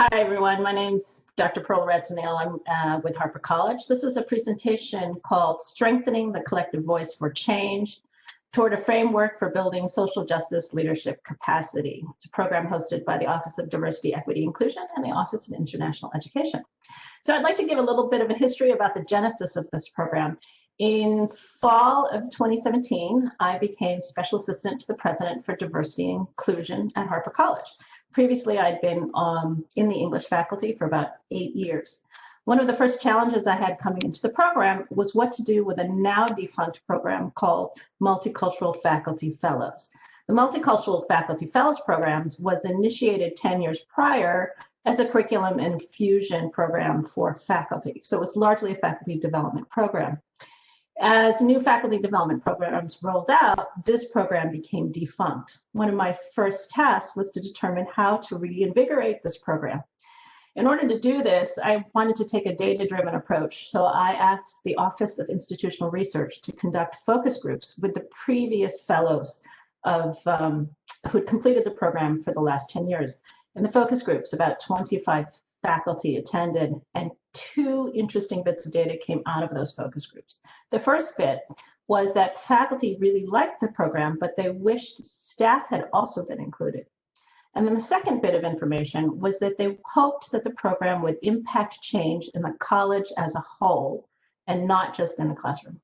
Hi, everyone. My name's Dr. Pearl Radsdale. I'm with Harper College. This is a presentation called Strengthening the Collective Voice for Change Toward a Framework for Building Social Justice Leadership Capacity. It's a program hosted by the Office of Diversity, Equity, Inclusion and the Office of International Education. So I'd like to give a little bit of a history about the genesis of this program. In fall of 2017, I became Special Assistant to the President for Diversity and Inclusion at Harper College. Previously, I'd been in the English faculty for about 8 years. One of the first challenges I had coming into the program was what to do with a now defunct program called Multicultural Faculty Fellows. The Multicultural Faculty Fellows programs was initiated 10 years prior as a curriculum infusion program for faculty. So it was largely a faculty development program. As new faculty development programs rolled out, this program became defunct. One of my first tasks was to determine how to reinvigorate this program. In order to do this, I wanted to take a data-driven approach, so I asked the Office of Institutional Research to conduct focus groups with the previous fellows who had completed the program for the last 10 years. In the focus groups, about 25 faculty attended, and 2 interesting bits of data came out of those focus groups. The first bit was that faculty really liked the program, but they wished staff had also been included. And then the second bit of information was that they hoped that the program would impact change in the college as a whole and not just in the classroom.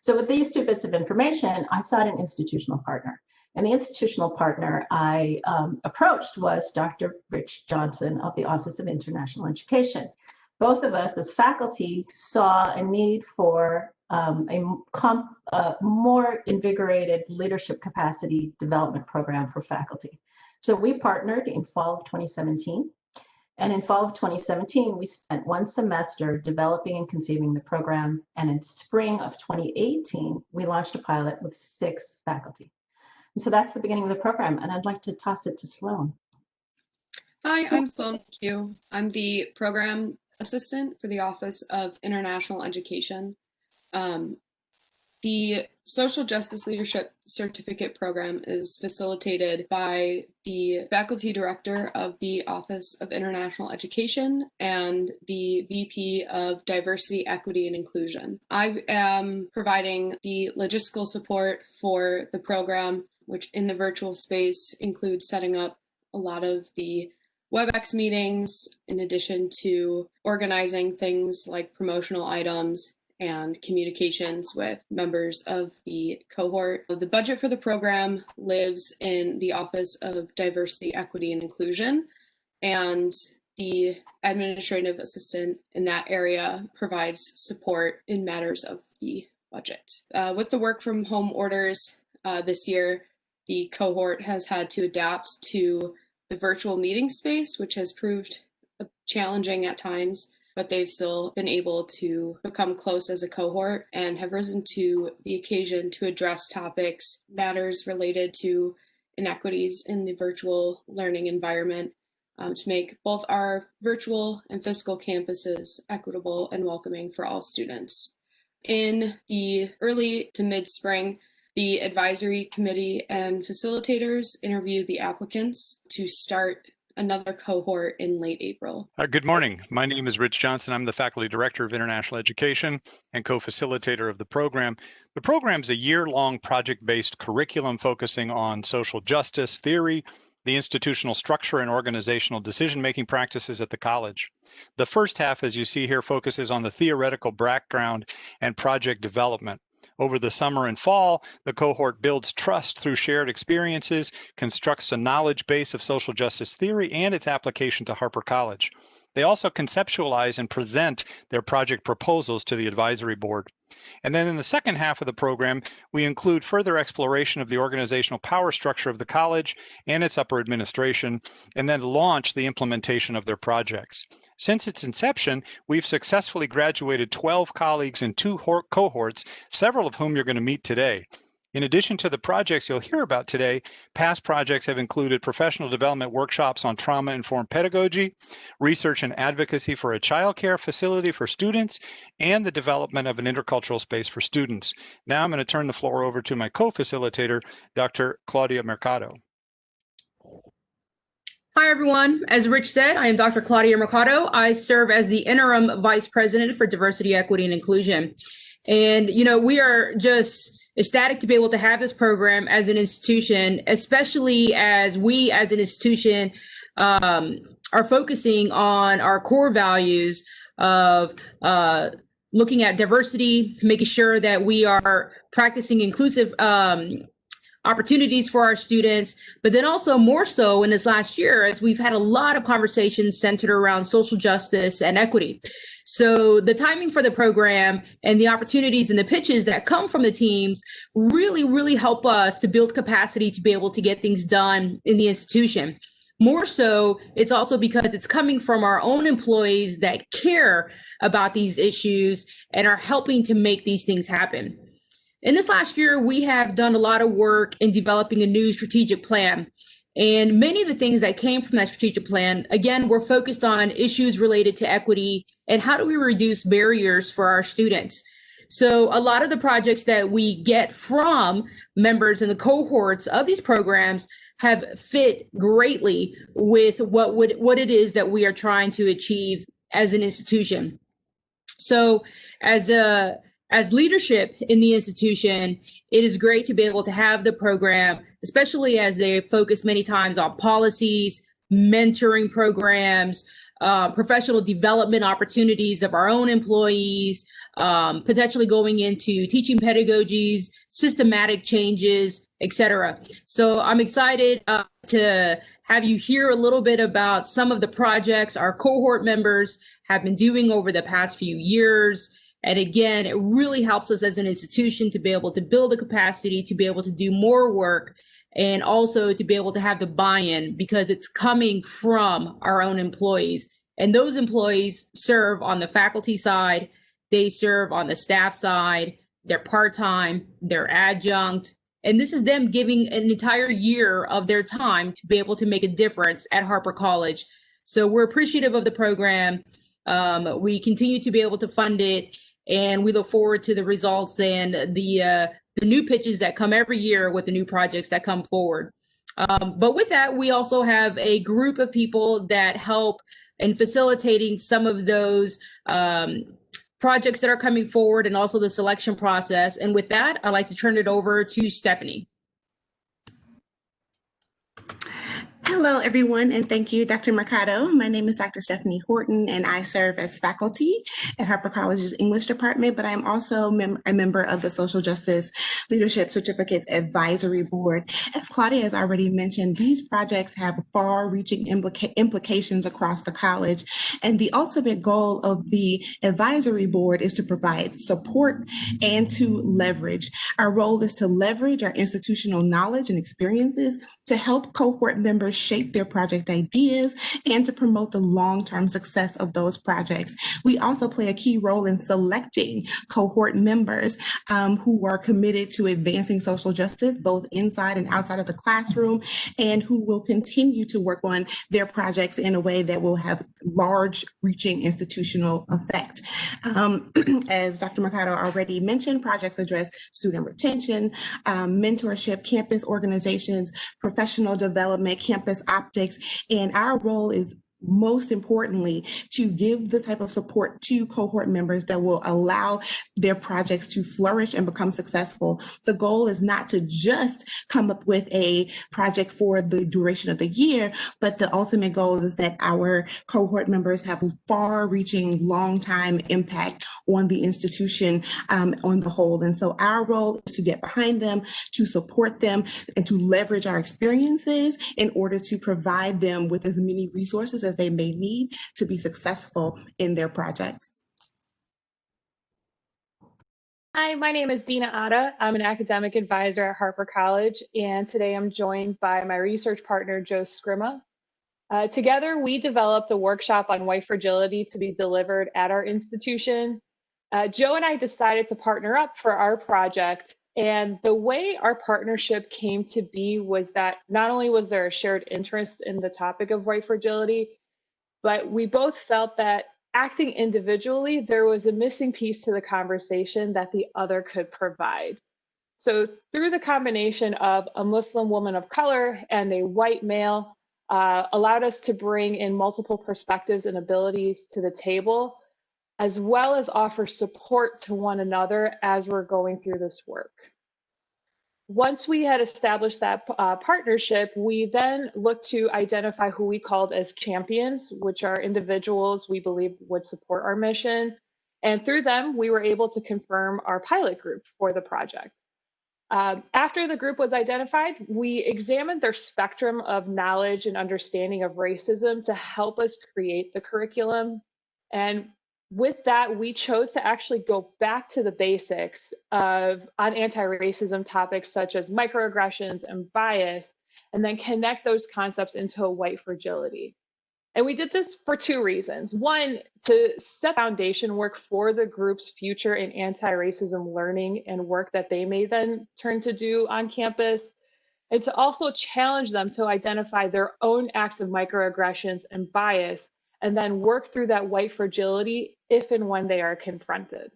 So with these 2 bits of information, I sought an institutional partner. And the institutional partner I approached was Dr. Rich Johnson of the Office of International Education. Both of us as faculty saw a need for a more invigorated leadership capacity development program for faculty. So we partnered in fall of 2017. And in fall of 2017, we spent 1 semester developing and conceiving the program. And in spring of 2018, we launched a pilot with 6 faculty. And so that's the beginning of the program, and I'd like to toss it to Sloan. Hi, I'm Sloan. Thank you. I'm the program assistant for the Office of International Education. The Social Justice Leadership Certificate Program is facilitated by the faculty director of the Office of International Education and the VP of Diversity, Equity, and Inclusion. I am providing the logistical support for the program, which in the virtual space includes setting up a lot of the WebEx meetings, in addition to organizing things like promotional items and communications with members of the cohort. The budget for the program lives in the Office of Diversity, Equity, and Inclusion, and the administrative assistant in that area provides support in matters of the budget. With the work from home orders this year, the cohort has had to adapt to the virtual meeting space, which has proved challenging at times, but they've still been able to become close as a cohort and have risen to the occasion to address topics, matters related to inequities in the virtual learning environment, to make both our virtual and physical campuses equitable and welcoming for all students. In the early to mid-spring, the advisory committee and facilitators interviewed the applicants to start another cohort in late April. Good morning. My name is Rich Johnson. I'm the faculty director of international education and co-facilitator of the program. The program is a year-long project-based curriculum focusing on social justice theory, the institutional structure and organizational decision-making practices at the college. The first half, as you see here, focuses on the theoretical background and project development. Over the summer and fall, the cohort builds trust through shared experiences, constructs a knowledge base of social justice theory and its application to Harper College. They also conceptualize and present their project proposals to the advisory board. And then in the second half of the program, we include further exploration of the organizational power structure of the college and its upper administration, and then launch the implementation of their projects. Since its inception, we've successfully graduated 12 colleagues in 2 cohorts, several of whom you're going to meet today. In addition to the projects you'll hear about today, past projects have included professional development workshops on trauma-informed pedagogy, research and advocacy for a childcare facility for students, and the development of an intercultural space for students. Now I'm going to turn the floor over to my co-facilitator, Dr. Claudia Mercado. Hi, everyone. As Rich said, I am Dr. Claudia Mercado. I serve as the interim vice president for diversity, equity, and inclusion. And, we are just ecstatic to be able to have this program as an institution, especially as we as an institution are focusing on our core values of looking at diversity, making sure that we are practicing inclusive opportunities for our students, but then also more so in this last year, as we've had a lot of conversations centered around social justice and equity. So the timing for the program and the opportunities and the pitches that come from the teams really, really help us to build capacity to be able to get things done in the institution. More so, it's also because it's coming from our own employees that care about these issues and are helping to make these things happen. In this last year, we have done a lot of work in developing a new strategic plan. And many of the things that came from that strategic plan, again, were focused on issues related to equity and how do we reduce barriers for our students. So a lot of the projects that we get from members in the cohorts of these programs have fit greatly with what it is that we are trying to achieve as an institution. So as leadership in the institution, it is great to be able to have the program, especially as they focus many times on policies, mentoring programs, professional development opportunities of our own employees, potentially going into teaching pedagogies, systematic changes, etc. So I'm excited to have you hear a little bit about some of the projects our cohort members have been doing over the past few years. And again, it really helps us as an institution to be able to build the capacity to be able to do more work and also to be able to have the buy-in because it's coming from our own employees. And those employees serve on the faculty side, they serve on the staff side, they're part-time, they're adjunct. And this is them giving an entire year of their time to be able to make a difference at Harper College. So we're appreciative of the program. We continue to be able to fund it. And we look forward to the results and the new pitches that come every year with the new projects that come forward. But with that, we also have a group of people that help in facilitating some of those projects that are coming forward and also the selection process. And with that, I'd like to turn it over to Stephanie. Hello, everyone, and thank you, Dr. Mercado. My name is Dr. Stephanie Horton, and I serve as faculty at Harper College's English department, but I'm also a member of the Social Justice Leadership Certificates Advisory Board. As Claudia has already mentioned, these projects have far-reaching implications across the college, and the ultimate goal of the advisory board is to provide support and to leverage. Our role is to leverage our institutional knowledge and experiences to help cohort members shape their project ideas and to promote the long-term success of those projects. We also play a key role in selecting cohort members who are committed to advancing social justice, both inside and outside of the classroom, and who will continue to work on their projects in a way that will have large-reaching institutional effect. As Dr. Mercado already mentioned, projects address student retention, mentorship, campus organizations, professional development, campus optics, and our role is most importantly to give the type of support to cohort members that will allow their projects to flourish and become successful. The goal is not to just come up with a project for the duration of the year, but the ultimate goal is that our cohort members have far-reaching, long-time impact on the institution on the whole. And so our role is to get behind them, to support them, and to leverage our experiences in order to provide them with as many resources as they may need to be successful in their projects. Hi, my name is Dina Atta. I'm an academic advisor at Harper College, and today I'm joined by my research partner, Joe Scrima. Together, we developed a workshop on white fragility to be delivered at our institution. Joe and I decided to partner up for our project, and the way our partnership came to be was that not only was there a shared interest in the topic of white fragility, but we both felt that acting individually, there was a missing piece to the conversation that the other could provide. So through the combination of a Muslim woman of color and a white male, allowed us to bring in multiple perspectives and abilities to the table, as well as offer support to one another as we're going through this work. Once we had established that partnership, we then looked to identify who we called as champions, which are individuals we believe would support our mission. And through them, we were able to confirm our pilot group for the project. After the group was identified, we examined their spectrum of knowledge and understanding of racism to help us create the curriculum. And with that, we chose to actually go back to the basics on anti-racism topics such as microaggressions and bias, and then connect those concepts into a white fragility. And we did this for two reasons. One, to set foundation work for the group's future in anti-racism learning and work that they may then turn to do on campus, and to also challenge them to identify their own acts of microaggressions and bias, and then work through that white fragility if and when they are confronted.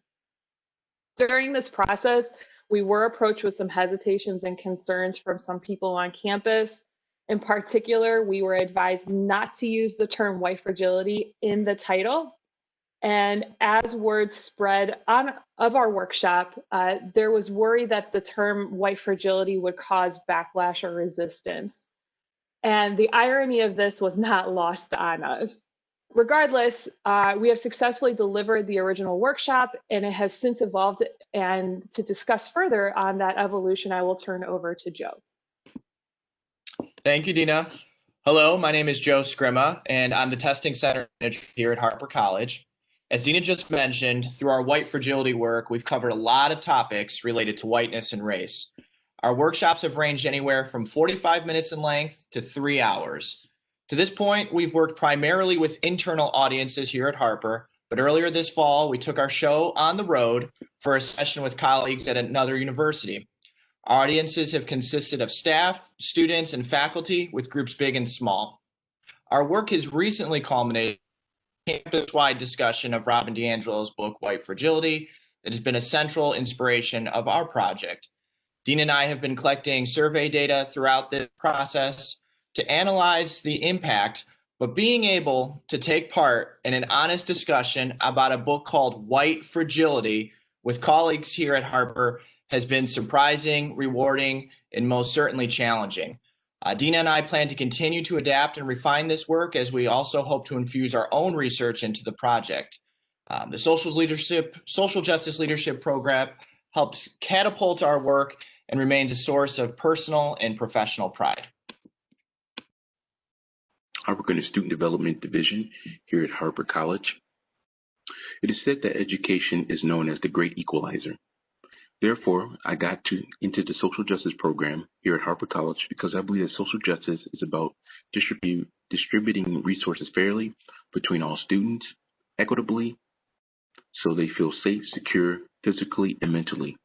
During this process, we were approached with some hesitations and concerns from some people on campus. In particular, we were advised not to use the term white fragility in the title. And as word spread of our workshop, there was worry that the term white fragility would cause backlash or resistance. And the irony of this was not lost on us. Regardless, we have successfully delivered the original workshop, and it has since evolved. And to discuss further on that evolution, I will turn over to Joe. Thank you, Dina. Hello, my name is Joe Scrima, and I'm the testing center manager here at Harper College. As Dina just mentioned, through our white fragility work, we've covered a lot of topics related to whiteness and race. Our workshops have ranged anywhere from 45 minutes in length to 3 hours. To this point, we've worked primarily with internal audiences here at Harper, but earlier this fall, we took our show on the road for a session with colleagues at another university. Audiences have consisted of staff, students, and faculty with groups big and small. Our work has recently culminated in a campus-wide discussion of Robin DiAngelo's book, White Fragility, that has been a central inspiration of our project. Dina and I have been collecting survey data throughout this process to analyze the impact, but being able to take part in an honest discussion about a book called White Fragility with colleagues here at Harper has been surprising, rewarding, and most certainly challenging. Dina and I plan to continue to adapt and refine this work as we also hope to infuse our own research into the project. The Social Justice Leadership Program helps catapult our work and remains a source of personal and professional pride. I work in the Student Development Division here at Harper College. It is said that education is known as the great equalizer. Therefore, I got into the social justice program here at Harper College because I believe that social justice is about distributing resources fairly between all students, equitably, so they feel safe, secure, physically, and mentally.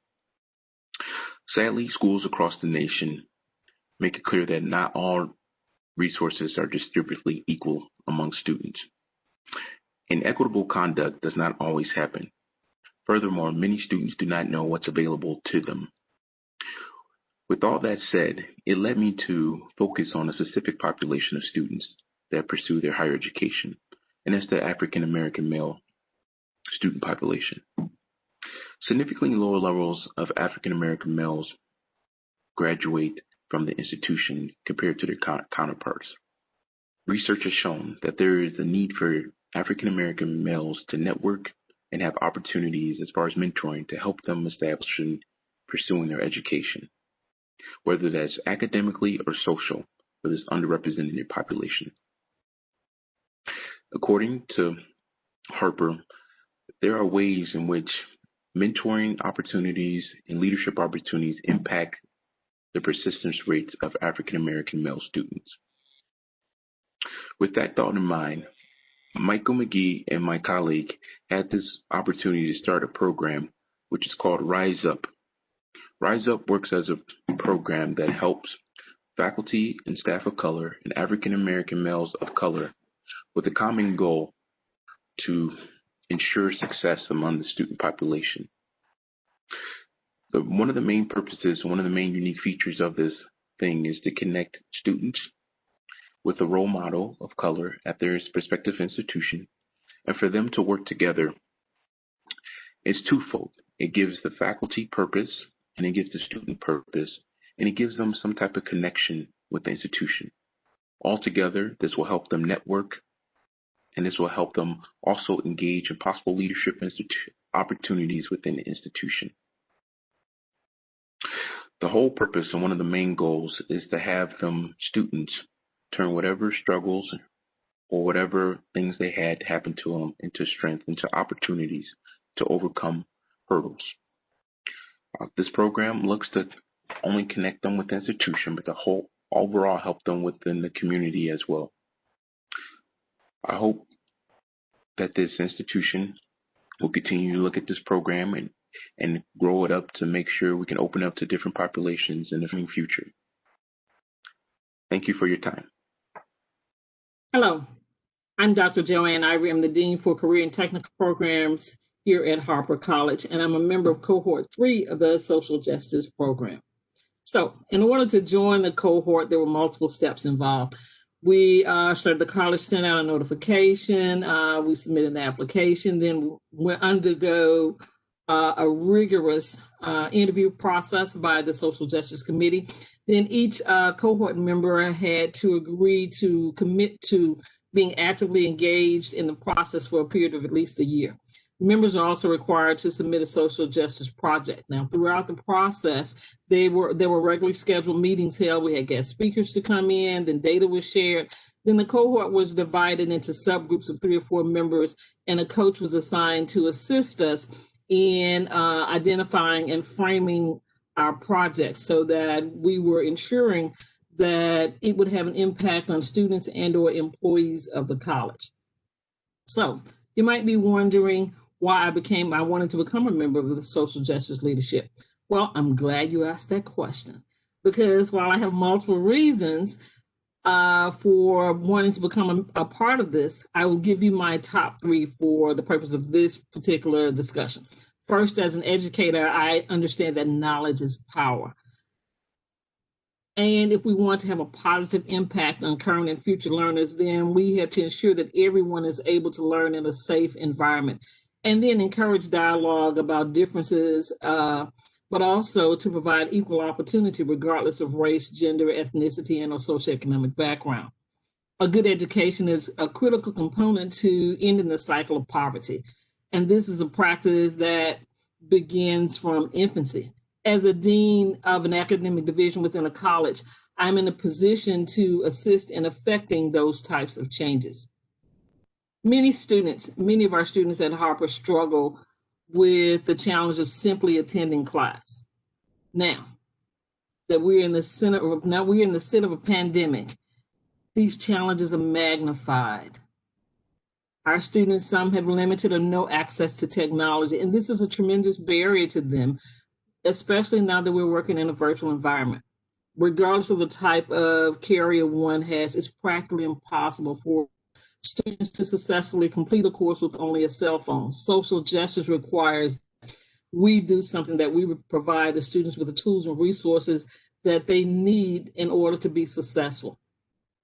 Sadly, schools across the nation make it clear that not all resources are distributed equal among students. And equitable conduct does not always happen. Furthermore, many students do not know what's available to them. With all that said, it led me to focus on a specific population of students that pursue their higher education, and that's the African American male student population. Significantly lower levels of African American males graduate from the institution compared to their counterparts. Research has shown that there is a need for African American males to network and have opportunities as far as mentoring to help them establish in pursuing their education, whether that's academically or social for this underrepresented population. According to Harper, there are ways in which mentoring opportunities and leadership opportunities impact the persistence rates of African American male students. With that thought in mind, Michael McGee and my colleague had this opportunity to start a program which is called Rise Up. Rise Up works as a program that helps faculty and staff of color and African American males of color with a common goal to ensure success among the student population. One of the main purposes, one of the main unique features of this thing is to connect students with a role model of color at their respective institution, and for them to work together is twofold. It gives the faculty purpose, and it gives the student purpose, and it gives them some type of connection with the institution. Altogether, this will help them network, and this will help them also engage in possible leadership opportunities within the institution. The whole purpose and one of the main goals is to have them students turn whatever struggles or whatever things they had happen to them into strength, into opportunities to overcome hurdles. This program looks to only connect them with the institution, but the whole overall help them within the community as well. I hope that this institution will continue to look at this program and grow it up to make sure we can open up to different populations in the future. Thank you for your time. Hello, I'm Dr. Joanne Ivory. I'm the Dean for Career and Technical Programs here at Harper College, and I'm a member of Cohort 3 of the Social Justice Program. So in order to join the cohort, there were multiple steps involved. We the college sent out a notification, we submitted an application, then we undergo a rigorous interview process by the Social Justice Committee. Then each cohort member had to agree to commit to being actively engaged in the process for a period of at least a year. Members are also required to submit a social justice project. Now, throughout the process, there were regularly scheduled meetings held. We had guest speakers to come in, then data was shared. Then the cohort was divided into subgroups of 3 or 4 members, and a coach was assigned to assist us in identifying and framing our projects so that we were ensuring that it would have an impact on students and or employees of the college. So you might be wondering why I wanted to become a member of the social justice leadership. Well, I'm glad you asked that question, because while I have multiple reasons for wanting to become a part of this, I will give you my top 3 for the purpose of this particular discussion. First, as an educator, I understand that knowledge is power. And if we want to have a positive impact on current and future learners, then we have to ensure that everyone is able to learn in a safe environment, and then encourage dialogue about differences, but also to provide equal opportunity regardless of race, gender, ethnicity, and or socioeconomic background. A good education is a critical component to ending the cycle of poverty. And this is a practice that begins from infancy. As a dean of an academic division within a college, I'm in a position to assist in affecting those types of changes. Many of our students at Harper struggle with the challenge of simply attending class. Now that we're in the center of a pandemic, these challenges are magnified. Our students, some have limited or no access to technology, and this is a tremendous barrier to them, especially now that we're working in a virtual environment. Regardless of the type of carrier one has, it's practically impossible for students to successfully complete a course with only a cell phone. Social justice requires we do something, that we would provide the students with the tools and resources that they need in order to be successful.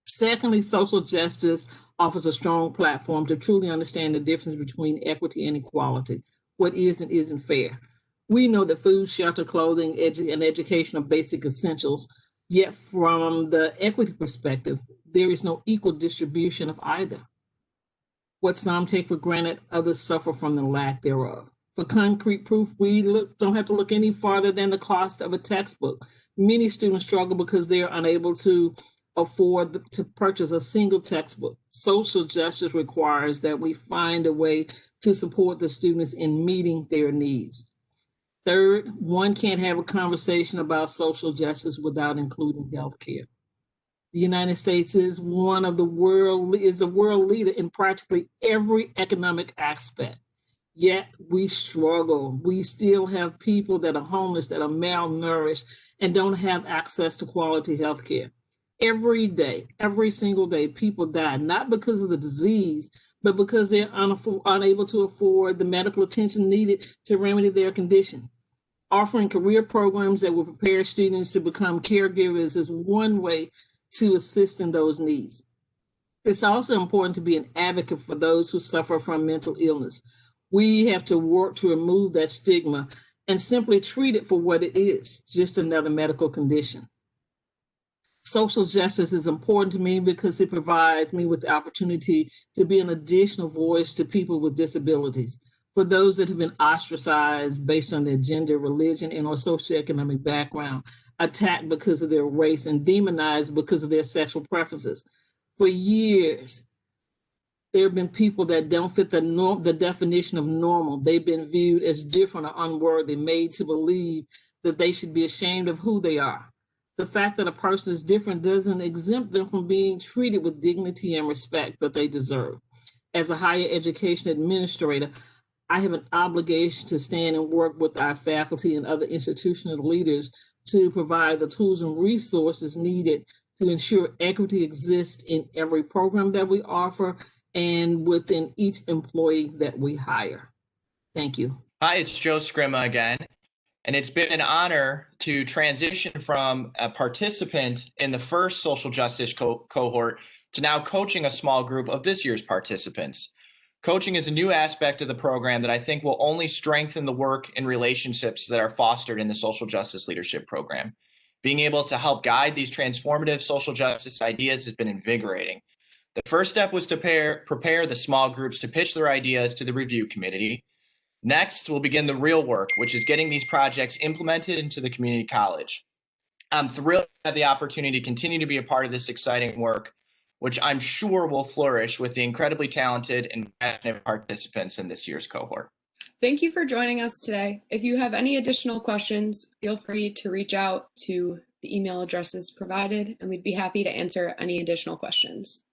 Secondly, social justice offers a strong platform to truly understand the difference between equity and equality, what is and isn't fair. We know that food, shelter, clothing, and education are basic essentials, yet from the equity perspective, there is no equal distribution of either. What some take for granted, others suffer from the lack thereof. For concrete proof, we don't have to look any farther than the cost of a textbook. Many students struggle because they are unable to afford to purchase a single textbook. Social justice requires that we find a way to support the students in meeting their needs. Third, one can't have a conversation about social justice without including healthcare. The United States is the world leader in practically every economic aspect. Yet we struggle. We still have people that are homeless, that are malnourished, and don't have access to quality healthcare. Every day, every single day, people die, not because of the disease, but because they're unable to afford the medical attention needed to remedy their condition. Offering career programs that will prepare students to become caregivers is one way to assist in those needs. It's also important to be an advocate for those who suffer from mental illness. We have to work to remove that stigma and simply treat it for what it is, just another medical condition. Social justice is important to me because it provides me with the opportunity to be an additional voice to people with disabilities. For those that have been ostracized based on their gender, religion, and or socioeconomic background, attacked because of their race, and demonized because of their sexual preferences. For years, there have been people that don't fit the definition of normal. They've been viewed as different or unworthy, made to believe that they should be ashamed of who they are. The fact that a person is different doesn't exempt them from being treated with dignity and respect that they deserve. As a higher education administrator, I have an obligation to stand and work with our faculty and other institutional leaders to provide the tools and resources needed to ensure equity exists in every program that we offer and within each employee that we hire. Thank you. Hi, it's Joe Scrima again. And it's been an honor to transition from a participant in the first social justice cohort to now coaching a small group of this year's participants. Coaching is a new aspect of the program that I think will only strengthen the work and relationships that are fostered in the social justice leadership program. Being able to help guide these transformative social justice ideas has been invigorating. The first step was to prepare the small groups to pitch their ideas to the review committee. Next, we'll begin the real work, which is getting these projects implemented into the community college. I'm thrilled to have the opportunity to continue to be a part of this exciting work, which I'm sure will flourish with the incredibly talented and passionate participants in this year's cohort. Thank you for joining us today. If you have any additional questions, feel free to reach out to the email addresses provided, and we'd be happy to answer any additional questions.